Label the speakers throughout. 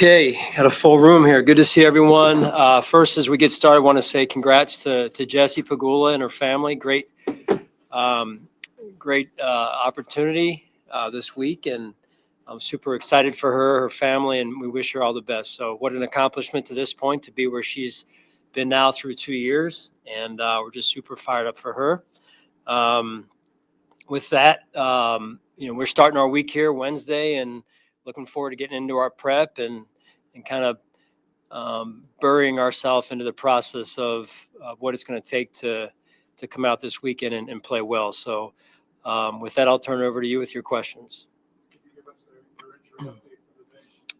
Speaker 1: Okay, got a full room here. Good to see everyone. First, as we get started, I want to say congrats to Jessie Pagula and her family. Great opportunity this week, and I'm super excited for her family, and we wish her all the best. So what an accomplishment to this point to be where she's been now through 2 years, and we're just super fired up for her. With that, we're starting our week here Wednesday, and looking forward to getting into our prep and kind of burying ourselves into the process of what it's going to take to come out this weekend and play well. So with that, I'll turn it over to you with your questions.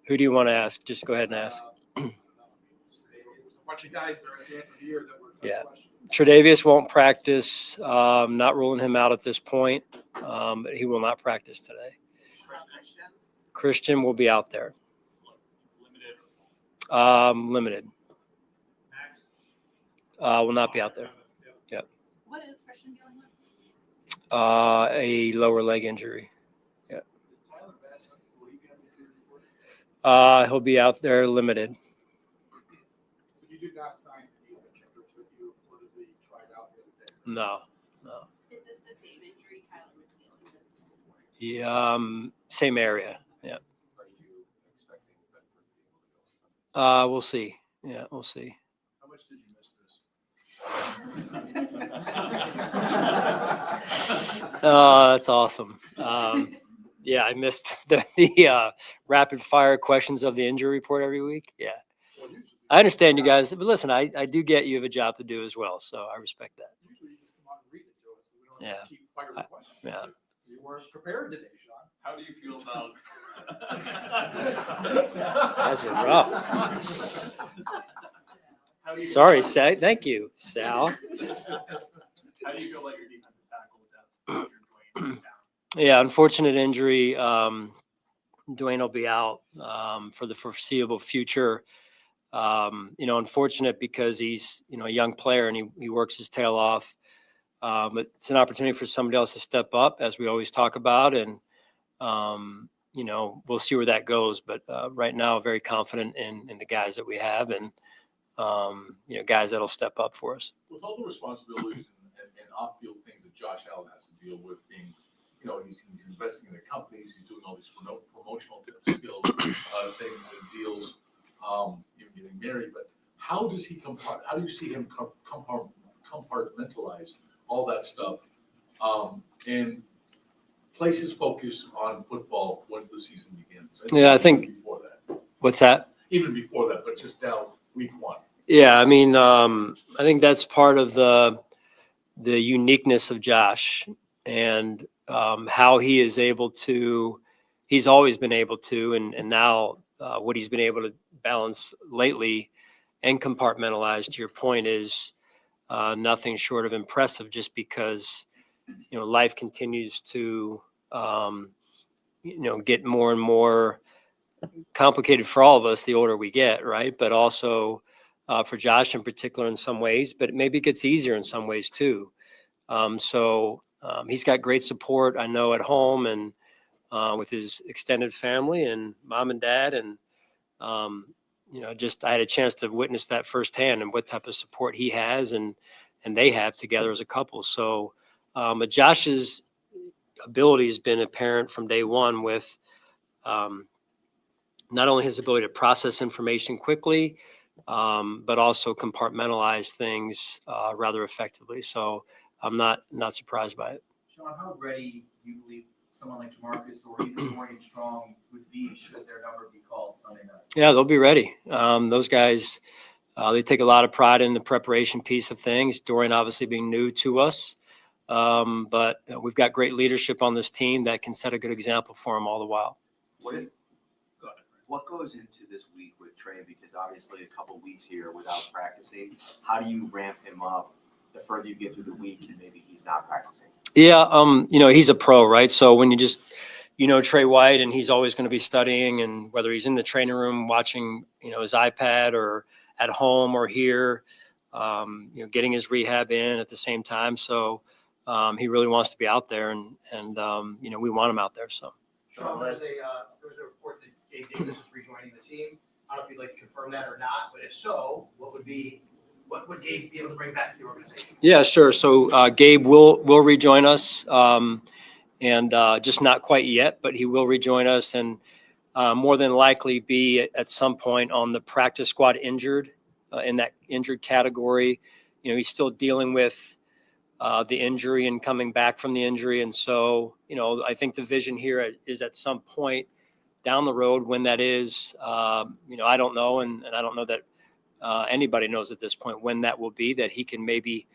Speaker 1: Who do you want to ask? Just go ahead and ask.
Speaker 2: A bunch of guys that are at the end of the year that were
Speaker 1: Tre'Davious won't practice. Not ruling him out at this point, but he will not practice today. Christian will be out there. Limited. Will not be out there. Yep.
Speaker 3: What is Christian dealing with?
Speaker 1: A lower leg injury. Yeah. He'll be out there limited.
Speaker 2: So you did not sign the kicker that you reportedly tried out the other day?
Speaker 1: No.
Speaker 3: Is this the same injury Kyler was dealing with before?
Speaker 1: Yeah, same area. Yeah.
Speaker 2: Are you expecting that?
Speaker 1: We'll see. Yeah, we'll see.
Speaker 2: How much did you miss this?
Speaker 1: That's awesome. Yeah, I missed the rapid fire questions of the injury report every week. Yeah, I understand you guys, but listen, I do get you have a job to do as well, so I respect that.
Speaker 2: Usually you just come on and read it to us. So we don't have to keep firing questions.
Speaker 1: Yeah.
Speaker 2: You weren't prepared today, Sean.
Speaker 4: How do you feel about?
Speaker 1: That's rough. Sorry, Sal. Thank you, Sal.
Speaker 4: How do you feel about your defensive tackle with that? Dwayne down?
Speaker 1: Yeah, unfortunate injury. Dwayne will be out for the foreseeable future. Unfortunate because he's a young player and he works his tail off. But it's an opportunity for somebody else to step up, as we always talk about, and we'll see where that goes. But right now, very confident in the guys that we have, and guys that'll step up for us.
Speaker 5: With all the responsibilities and off-field things that Josh Allen has to deal with, being, he's investing in the companies, he's doing all these promotional skills, things and deals, even getting married. But how do you see him compartmentalize all that stuff and place his focus on football once the season begins?
Speaker 1: Yeah, I think.
Speaker 5: Before that.
Speaker 1: What's that?
Speaker 5: Even before that, but just now, week one.
Speaker 1: Yeah, I mean, I think that's part of the uniqueness of Josh and how he is able to. He's always been able to, and now what he's been able to balance lately and compartmentalize. To your point, is nothing short of impressive. Just because life continues to get more and more complicated for all of us the older we get, right? But also for Josh in particular in some ways, but maybe it gets easier in some ways too. So he's got great support, I know, at home and with his extended family and mom and dad. And, I had a chance to witness that firsthand and what type of support he has and they have together as a couple. So but Josh's ability has been apparent from day one with not only his ability to process information quickly, but also compartmentalize things rather effectively. So I'm not surprised by it.
Speaker 6: Sean, how ready do you believe someone like Jamarcus or even Dorian Strong would be should their number be called Sunday night?
Speaker 1: Yeah, they'll be ready. Those guys, they take a lot of pride in the preparation piece of things. Dorian obviously being new to us, but we've got great leadership on this team that can set a good example for them all the while.
Speaker 7: What goes into this week with Trey? Because obviously a couple weeks here without practicing. How do you ramp him up the further you get through the week and maybe he's not practicing?
Speaker 1: Yeah, he's a pro, right? So when you just, Trey White, and he's always going to be studying, and whether he's in the training room watching, his iPad or at home or here, getting his rehab in at the same time. So he really wants to be out there, and we want him out there. So.
Speaker 8: Sean, there's a report that Gabe Davis is rejoining the team. I don't know if you'd like to confirm that or not, but if so, what would Gabe be able to bring back to the organization?
Speaker 1: Yeah, sure. So Gabe will rejoin us, and just not quite yet, but he will rejoin us, and more than likely be at some point on the practice squad injured, in that injured category. He's still dealing with the injury and coming back from the injury, and so I think the vision here is at some point down the road. When that is, I don't know, and I don't know that anybody knows at this point when that will be, that he can maybe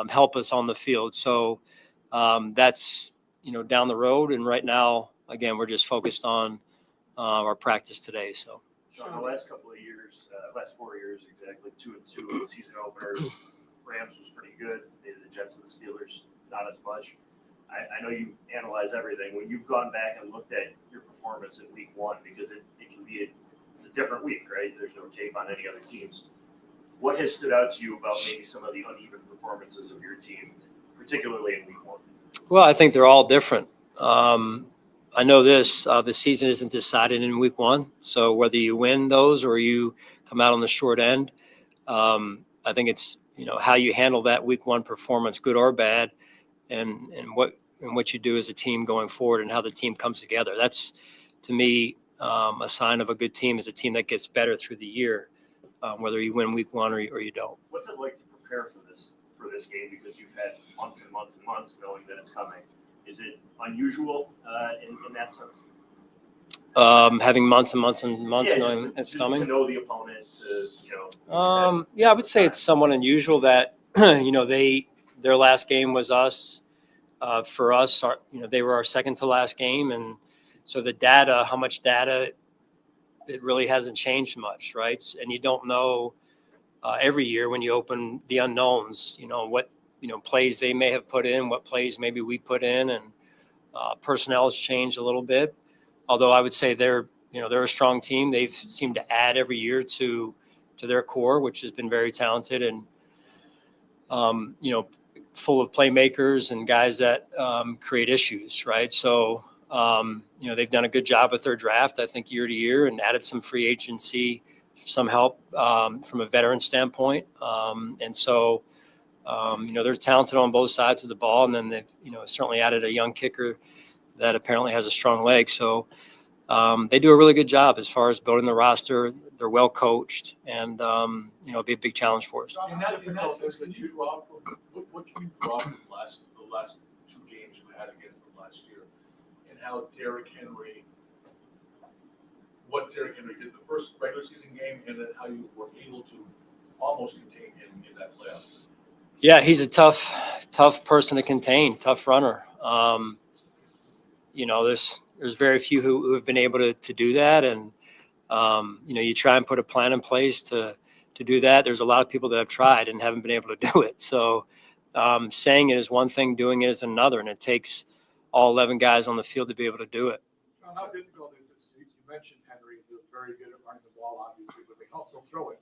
Speaker 1: help us on the field. So that's down the road, and right now, again, we're just focused on our practice today. So
Speaker 4: Sean, the last couple of years, last 4 years exactly, 2-2 in the season openers. Rams was pretty good. Maybe the Jets and the Steelers not as much. I know you analyze everything. When you've gone back and looked at your performance in week 1, because it can be it's a different week, right? There's no tape on any other teams. What has stood out to you about maybe some of the uneven performances of your team, particularly in week 1?
Speaker 1: Well, I think they're all different. I know this, the season isn't decided in week 1. So whether you win those or you come out on the short end, I think it's, how you handle that week 1 performance, good or bad, and what you do as a team going forward, and how the team comes together. That's, to me, a sign of a good team is a team that gets better through the year, whether you win week 1 or you don't.
Speaker 4: What's it like to prepare for this game, because you've had months and months and months knowing that it's coming? Is it unusual in that sense?
Speaker 1: Having months and months and months knowing
Speaker 4: just
Speaker 1: it's coming.
Speaker 4: To know the opponent,
Speaker 1: Yeah, I would say it's somewhat unusual that their last game was us. For us, they were our second to last game, and so the data, how much data, it really hasn't changed much, right? And you don't know every year when you open the unknowns, what plays they may have put in, what plays maybe we put in, and personnel has changed a little bit. Although I would say they're a strong team. They've seemed to add every year to their core, which has been very talented and full of playmakers and guys that create issues, right? So they've done a good job with their draft, I think, year to year, and added some free agency, some help from a veteran standpoint, and so they're talented on both sides of the ball, and then they've certainly added a young kicker that apparently has a strong leg. So they do a really good job as far as building the roster. They're well coached, and it'll be a big challenge for us.
Speaker 5: In that sense, what can you draw from the last 2 games you had against them last year, and how what Derrick Henry did the first regular season game, and then how you were able to almost contain him in that playoff?
Speaker 1: Yeah, he's a tough person to contain, tough runner. There's very few who have been able to do that, and you try and put a plan in place to do that. There's a lot of people that have tried and haven't been able to do it. So saying it is one thing, doing it is another, and it takes all 11 guys on the field to be able to do it.
Speaker 2: How difficult is it? You mentioned Henry, who was very good at running the ball, obviously, but they also throw it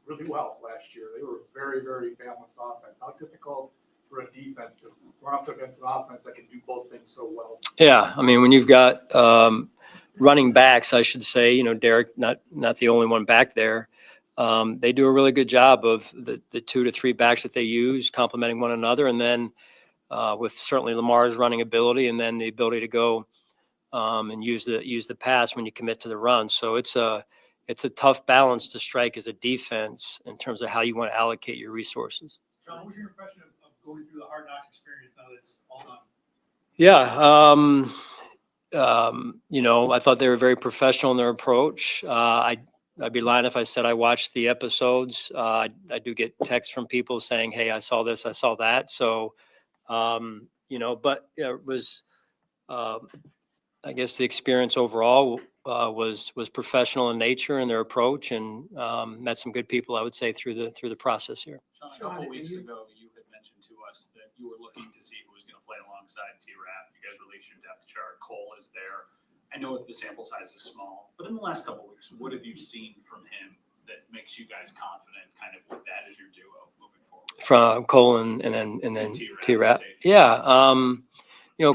Speaker 2: really well last year. They were a very, very balanced offense. How difficult for a defense to run up against an offense that can do both things so well? Yeah,
Speaker 1: I mean, when you've got running backs, I should say, Derek, not the only one back there. They do a really good job of the 2 to 3 backs that they use, complementing one another, and then with certainly Lamar's running ability, and then the ability to go and use the pass when you commit to the run. So it's a tough balance to strike as a defense in terms of how you want to allocate your resources.
Speaker 2: Sean, what was your impression of going through the Hard Knocks experience now that it's all done?
Speaker 1: Yeah, I thought they were very professional in their approach. I'd be lying if I said I watched the episodes. I do get texts from people saying, "Hey, I saw this, I saw that." So, but it was, I guess, the experience overall was professional in nature in their approach, and met some good people, I would say, through the process here.
Speaker 4: Sean, a couple weeks ago, you had mentioned to us that you were looking to see who was going to play alongside T-Rap. You guys released your depth chart. Cole is there. I know the sample size is small, but in the last couple of weeks, what have you seen from him that makes you guys confident, kind of with that as your duo moving forward?
Speaker 1: From Cole and then T-Rap. Yeah.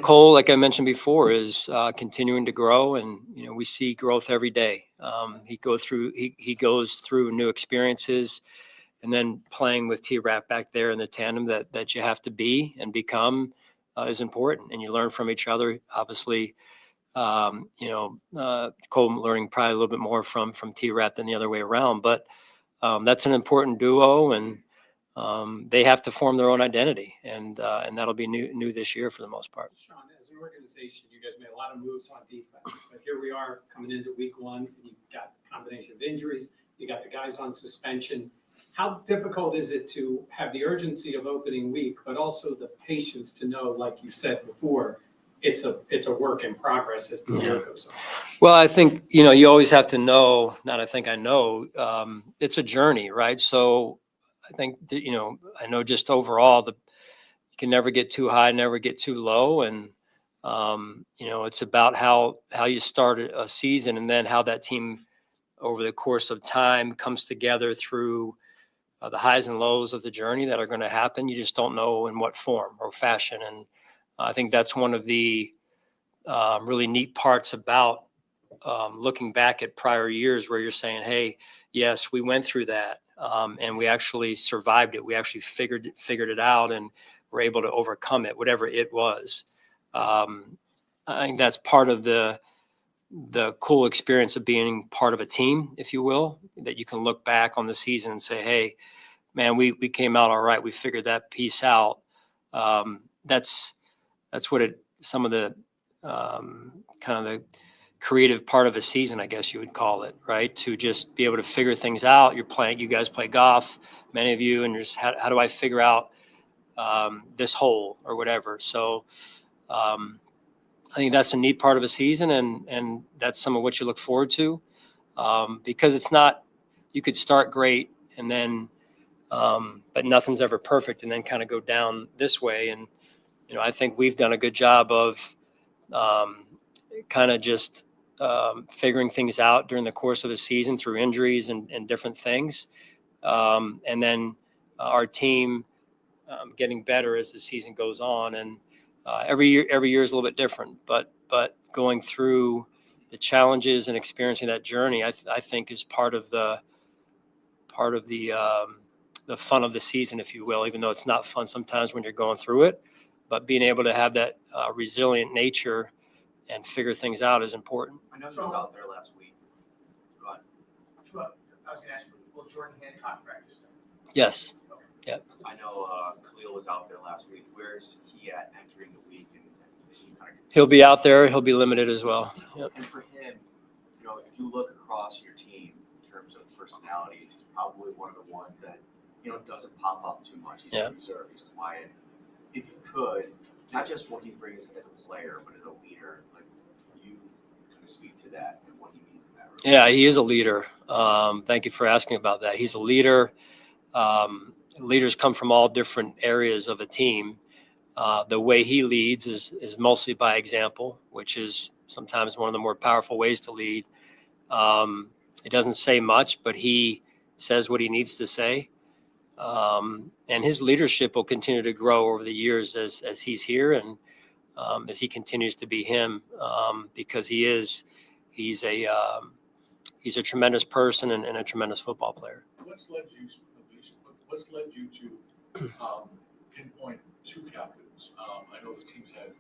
Speaker 1: Cole, like I mentioned before, is continuing to grow, and we see growth every day. He goes through new experiences, and then playing with T-Rap back there in the tandem that you have to be and become is important, and you learn from each other. Obviously, Cole learning probably a little bit more from T-Rap than the other way around, but that's an important duo, and they have to form their own identity, and that'll be new this year for the most part.
Speaker 9: Sean, as an organization, you guys made a lot of moves on defense, but here we are coming into week one, and you've got a combination of injuries, you got the guys on suspension. How difficult is it to have the urgency of opening week, but also the patience to know, like you said before, it's a work in progress as the year goes on?
Speaker 1: Well, I think, you always have to know, I know, it's a journey, right? So I think, I know just overall, you can never get too high, never get too low. And, it's about how you start a season, and then how that team over the course of time comes together through the highs and lows of the journey that are going to happen. You just don't know in what form or fashion. And I think that's one of the really neat parts about looking back at prior years, where you're saying, hey, yes, we went through that, and we actually survived it. We actually figured it out, and were able to overcome it, whatever it was. I think that's part of the cool experience of being part of a team, if you will, that you can look back on the season and say, hey, man, we came out all right. We figured that piece out. That's what some of the kind of the creative part of a season, I guess you would call it, right? To just be able to figure things out. You guys play golf, many of you, and just how do I figure out this hole or whatever. So I think that's a neat part of a season, and that's some of what you look forward to, because it's not, you could start great and then, but nothing's ever perfect, and then kind of go down this way. And, I think we've done a good job of kind of just figuring things out during the course of a season through injuries and different things. And then our team getting better as the season goes on. And every year is a little bit different, but going through the challenges and experiencing that journey, I think is part of the fun of the season, if you will, even though it's not fun sometimes when you're going through it. But being able to have that resilient nature and figure things out is important.
Speaker 7: I know he was out there last week. Go on.
Speaker 8: I was gonna ask you, will Jordan Hancock practice then?
Speaker 1: Yes.
Speaker 7: I know Khalil was out there last week. Where's he at entering the week? And is he kind of...
Speaker 1: He'll be out there. He'll be limited as well. Yep.
Speaker 7: And for him, if you look across your team in terms of personalities, he's probably one of the ones that, doesn't pop up too much. He's reserved, he's quiet. If you could, not just what he brings as a player, but as a leader, like, you kind of speak to that and what he means in that regard.
Speaker 1: Yeah, he is a leader. Thank you for asking about that. He's a leader. Leaders come from all different areas of a team. The way he leads is mostly by example, which is sometimes one of the more powerful ways to lead. He doesn't say much, but he says what he needs to say. And his leadership will continue to grow over the years as he's here, and as he continues to be him, because he's a tremendous person and a tremendous football player.
Speaker 5: What's led you to pinpoint two captains? I know the team's had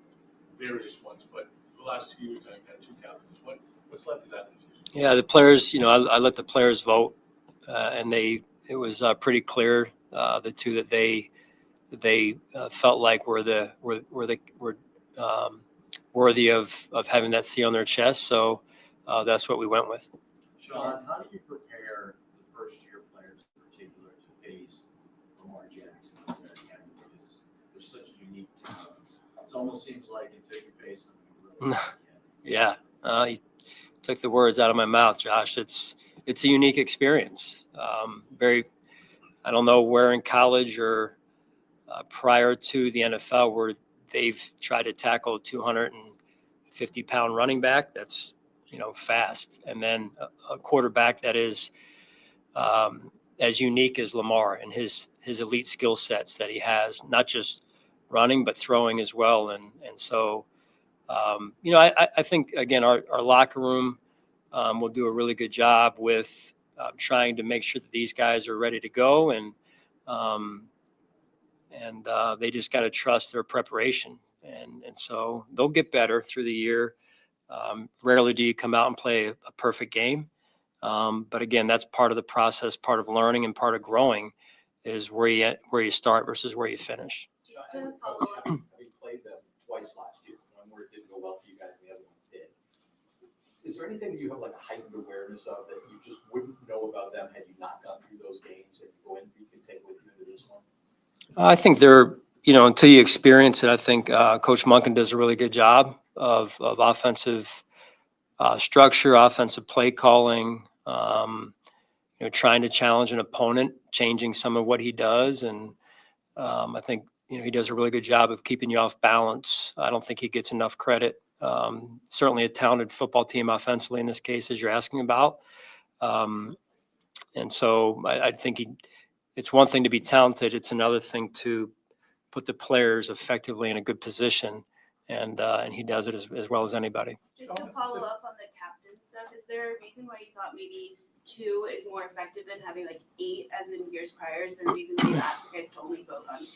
Speaker 5: various ones, but the last 2 years I've had two captains. What's led to that decision?
Speaker 1: Yeah, the players, I let the players vote, and it was pretty clear, the two that they felt like were worthy of having that C on their chest. So that's what we went with.
Speaker 10: Sean, how do you prepare the first-year players in particular to face Lamar Jackson out there again? Because they're such unique talents. It almost seems like until you face them, you really
Speaker 1: Yeah, you took the words out of my mouth, Josh. It's a unique experience. I don't know where in college or prior to the NFL where they've tried to tackle a 250-pound running back that's fast, and then a quarterback that is as unique as Lamar and his elite skill sets that he has, not just running, but throwing as well. And so, I think, again, our locker room will do a really good job with trying to make sure that these guys are ready to go. And they just got to trust their preparation. And so they'll get better through the year. Rarely do you come out and play a perfect game. But again, that's part of the process, part of learning and part of growing is where you start versus where you finish.
Speaker 3: Just to follow up,
Speaker 11: Having played them twice last year, one where it didn't go well for you guys and the other one did. Is there anything that you have like a heightened awareness of that you just wouldn't know about them had you not gone through those games that you can take with you into this one?
Speaker 1: I think until you experience it, I think Coach Monken does a really good job of offensive structure, offensive play calling, trying to challenge an opponent, changing some of what he does. And I think, he does a really good job of keeping you off balance. I don't think he gets enough credit. Certainly a talented football team offensively in this case, as you're asking about. And so I think it's one thing to be talented. It's another thing to put the players effectively in a good position. And he does it as well as anybody.
Speaker 3: just to follow up on the captain stuff, is there a reason why you thought maybe 2 is more effective than having like 8 as in years prior? Is there a reason why you asked the guys to only vote on 2?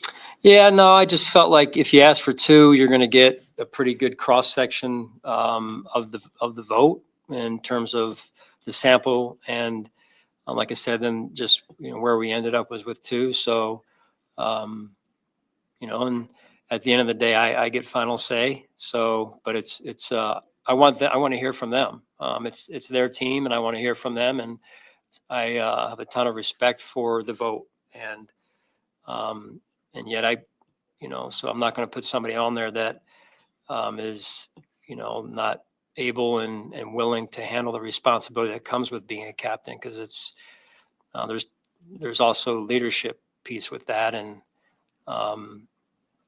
Speaker 1: Yeah, no, I just felt like if you ask for 2, you're going to get a pretty good cross section of the vote in terms of the sample. And like I said, then just where we ended up was with 2. So, and at the end of the day, I get final say. So, but it's I want to hear from them. It's their team, and I want to hear from them. And I have a ton of respect for the vote. And yet so I'm not going to put somebody on there that is, not able and willing to handle the responsibility that comes with being a captain. Cause it's, there's also leadership piece with that. And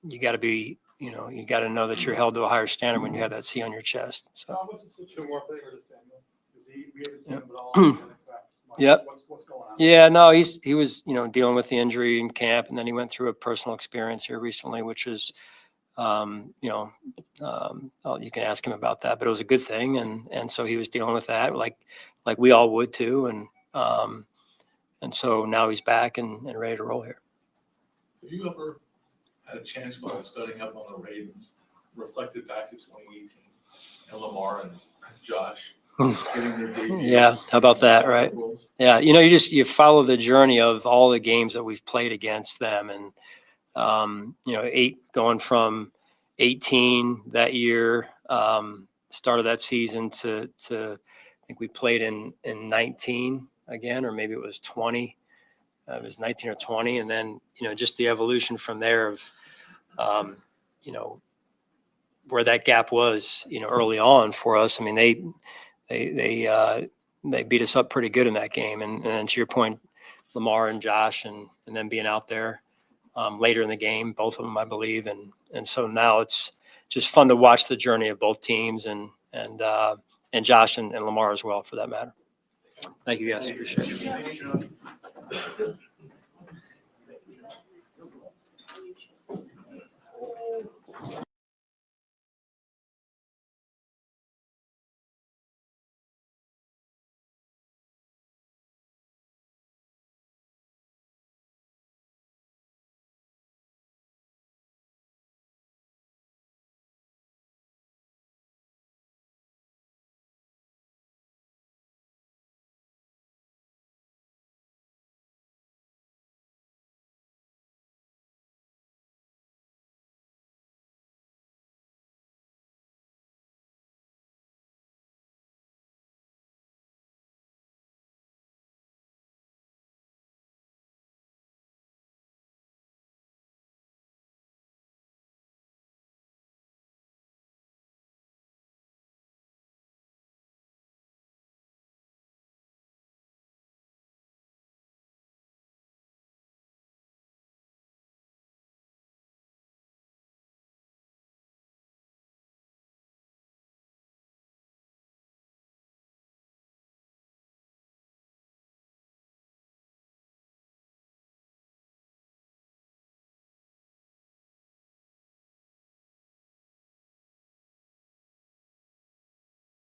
Speaker 1: you gotta be, you gotta know that you're held to a higher standard when you have that C on your chest. So.
Speaker 2: Tom, what's the situation more player to Samuel? We haven't seen
Speaker 1: Yep.
Speaker 2: him at all.
Speaker 1: Yep.
Speaker 2: What's going on?
Speaker 1: Yeah, no, he was, dealing with the injury in camp, and then he went through a personal experience here recently, which is, you can ask him about that, but it was a good thing. And so he was dealing with that like we all would too. And so now he's back and ready to roll here.
Speaker 5: Have you ever had a chance while studying up on the Ravens, reflected back to 2018 and Lamar and Josh getting their debuts?
Speaker 1: Yeah, how about that, right? Yeah, you follow the journey of all the games that we've played against them, and 8 going from 18 that year, start of that season to I think we played in 19 again, or maybe it was 20. It was 19 or 20, and then just the evolution from there of where that gap was early on for us. I mean, they beat us up pretty good in that game, and to your point, Lamar and Josh, and then being out there later in the game, both of them, I believe, and so now it's just fun to watch the journey of both teams, and Josh and Lamar as well, for that matter. Thank you guys. Appreciate it.